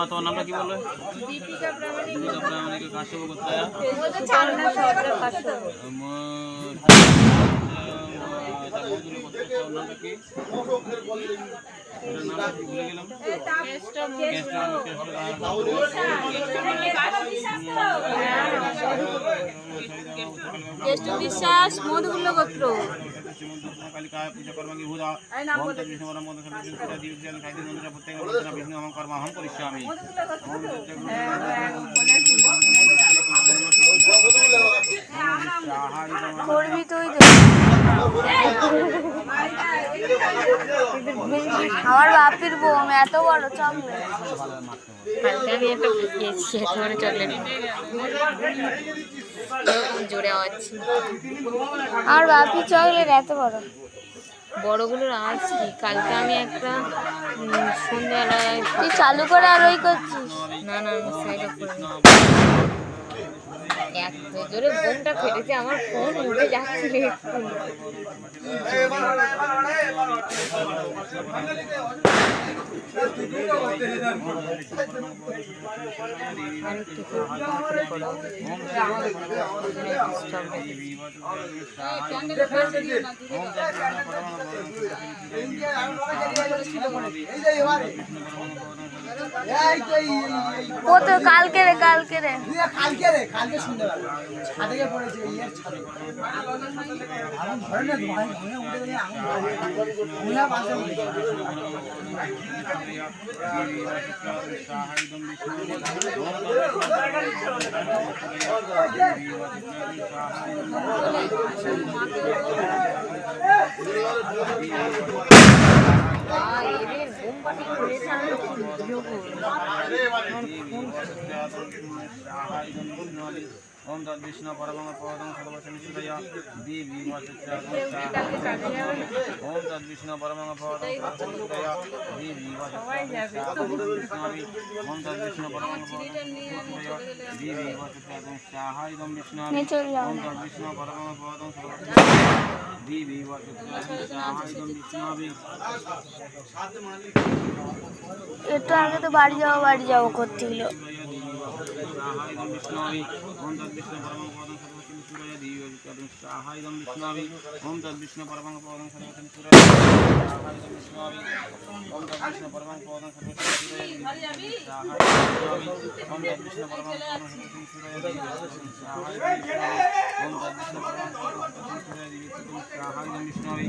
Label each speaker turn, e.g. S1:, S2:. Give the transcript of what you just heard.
S1: তোমার নামটা কি বললো? দীপিকা প্রামাণিক। কাশ্যপ কোথায়?
S2: বিশ্বাস মধুগুলো গোত্র
S1: पूजा कर्मांगी भूता ओम तत् विष्णु परम पदं सर्वं सुरा दीर्घं खायति मंत्र प्रत्येक मंत्र विष्णु अहं कर्म अहं करिष्यामि
S2: করবি তুই আমার বাপির বোম এত বড় চকলেট কালকে আমি একটা খেয়েছি এত বড় চকলেট জোরে আওয়াজ আমার বাপি চকলেট এত বড় বড়গুলোর আওয়াজ কি কালকে আমি একটা সন্ধ্যাবেলায় তুই চালু করে আর ওই করছিস না না আমি সাইড অফ করি এত জোরে বোমটা ফেটেছে আমার ফোন উঠে যাচ্ছিল কালকে রে কালকে রে কালকে রে কালকে সন্ধ্যাবেলা ছাদে গিয়ে পড়েছে ইয়ার ছাদে আগুন ধরে না ধোঁয়া ধোঁয়া উঠে গেলে আগুন ধোঁয়া বাজে
S1: ओम तत् विष्णु परमं पदं सर्वसंसिद्धया देवी वाचस्यामि ओम तत् विष्णु परमं पदं सर्वसंसिद्धया देवी वाचस्यामि ओम तत् विष्णु परमं पदं सर्वसंसिद्धया देवी वाचस्यामि साहाय्यं विष्णुमि ओम तत् विष्णु परमं पदं सर्वसंसिद्धया देवी वाचस्यामि साहाय्यं विष्णुमि
S2: একটু আগে তো বাড়ি যাবো করছিল
S1: ओम तत् विष्णु परमं पदं सर्वसंसिद्धया देवी वाचस्यामि साहाय्यं विष्णुमि ओम तत् विष्णु परमं पदं सर्वसंसिद्धया साहाय्यं विष्णुमि ओम तत् विष्णु परमं पदं सर्वसंसिद्धया देवी वाचस्यामि ओम तत् विष्णु परमं पदं सर्वसंसिद्धया देवी वाचस्यामि ओम तत् विष्णु परमं पदं सर्वसंसिद्धया देवी वाचस्यामि साहाय्यं विष्णुमि